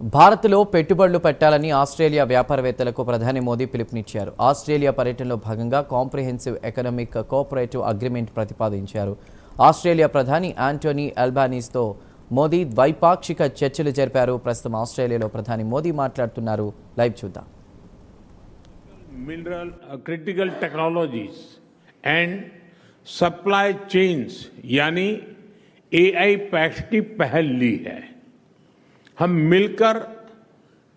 భారత్లో పెట్టుబడులు పెట్టాలని ఆస్ట్రేలియా వ్యాపారవేత్తలకు ప్రధాని మోదీ పిలుపునిచ్చారు. ఆస్ట్రేలియా పర్యటనలో భాగంగా కాంప్రిహెన్సివ్ ఎకనామిక్ కోఆపరేటివ్ అగ్రిమెంట్ ప్రతిపాదించారు. ఆస్ట్రేలియా ప్రధాని యాంటోనీ అల్బానీస్తో మోదీ ద్వైపాక్షిక చర్చలు జరిపారు. ప్రస్తుతం ఆస్ట్రేలియాలో ప్రధాని మోదీ మాట్లాడుతున్నారు. లైవ్ చూద్దాం. Mineral critical technologies and supply chains यानी एआई पैक्ट की पहल ली है. हम मिलकर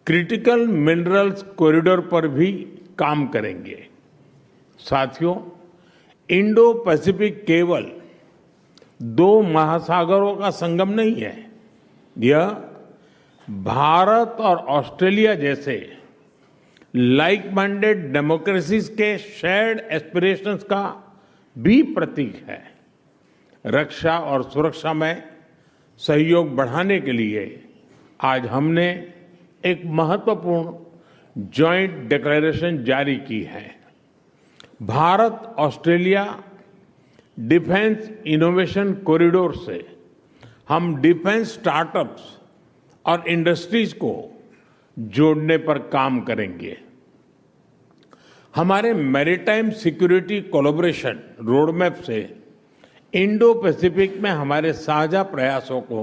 क्रिटिकल मिनरल्स कॉरिडोर पर भी काम करेंगे. साथियों, इंडो पैसिफिक केवल दो महासागरों का संगम नहीं है. यह भारत और ऑस्ट्रेलिया जैसे लाइक माइंडेड डेमोक्रेसीज के शेयर्ड एस्पिरेशंस का भी प्रतीक है. रक्षा और सुरक्षा में सहयोग बढ़ाने के लिए आज हमने एक महत्वपूर्ण जॉइंट डिक्लेरेशन जारी की है. Bharat Australia defence innovation corridor से हम डिफेंस स्टार्टअप्स और इंडस्ट्रीज को जोड़ने पर काम करेंगे. हमारे मैरीटाइम सिक्योरिटी कोलैबोरेशन रोडमैप से इंडो पैसिफिक में हमारे साझा प्रयासों को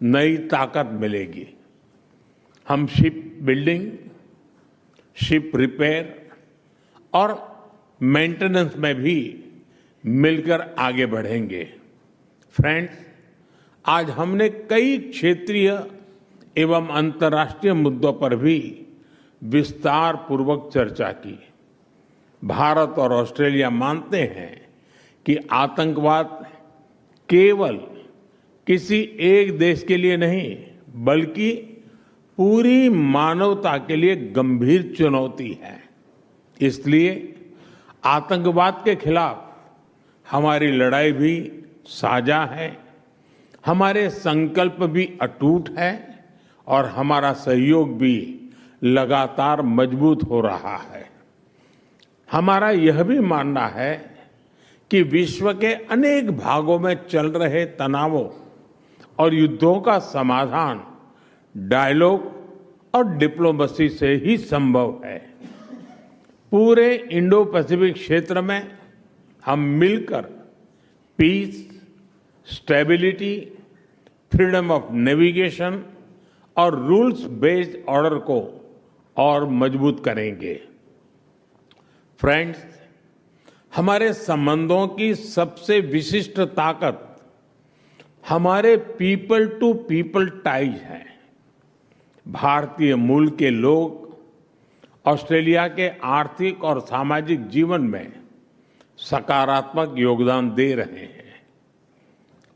नई ताकत मिलेगी. हम शिप बिल्डिंग, शिप रिपेयर और मेंटेनेंस में भी मिलकर आगे बढ़ेंगे. फ्रेंड्स, आज हमने कई क्षेत्रीय एवं अंतर्राष्ट्रीय मुद्दों पर भी विस्तार पूर्वक चर्चा की. भारत और ऑस्ट्रेलिया मानते हैं कि आतंकवाद केवल किसी एक देश के लिए नहीं बल्कि पूरी मानवता के लिए गंभीर चुनौती है. इसलिए आतंकवाद के खिलाफ हमारी लड़ाई भी साझा है, हमारे संकल्प भी अटूट है और हमारा सहयोग भी लगातार मजबूत हो रहा है. हमारा यह भी मानना है कि विश्व के अनेक भागों में चल रहे तनावों और युद्धों का समाधान डायलॉग और डिप्लोमेसी से ही संभव है. पूरे इंडो पैसिफिक क्षेत्र में हम मिलकर peace, stability, freedom of navigation और रूल्स बेस्ड ऑर्डर को और मजबूत करेंगे. फ्रेंड्स, हमारे संबंधों की सबसे विशिष्ट ताकत हमारे पीपल टू पीपल टाइज है. भारतीय मूल के लोग ऑस्ट्रेलिया के आर्थिक और सामाजिक जीवन में सकारात्मक योगदान दे रहे हैं.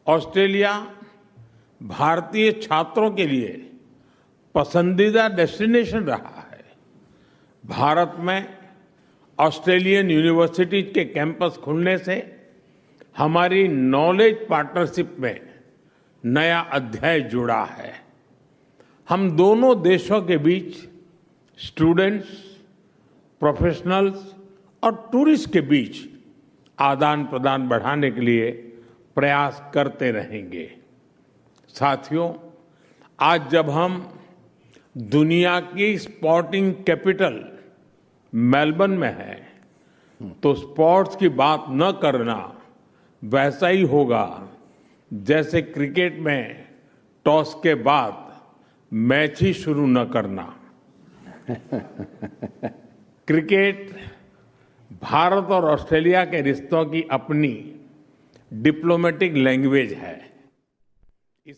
ऑस्ट्रेलिया भारतीय छात्रों के लिए पसंदीदा डेस्टिनेशन रहा है. भारत में ऑस्ट्रेलियन यूनिवर्सिटीज के कैंपस खुलने से हमारी नॉलेज पार्टनरशिप में नया अध्याय जुड़ा है. हम दोनों देशों के बीच स्टूडेंट्स, प्रोफेशनल्स और टूरिस्ट के बीच आदान प्रदान बढ़ाने के लिए प्रयास करते रहेंगे. साथियों, आज जब हम दुनिया की स्पोर्टिंग कैपिटल मेलबर्न में है तो स्पोर्ट्स की बात न करना वैसा ही होगा जैसे क्रिकेट में टॉस के बाद मैच ही शुरू न करना. क्रिकेट भारत और ऑस्ट्रेलिया के रिश्तों की अपनी डिप्लोमेटिक लैंग्वेज है.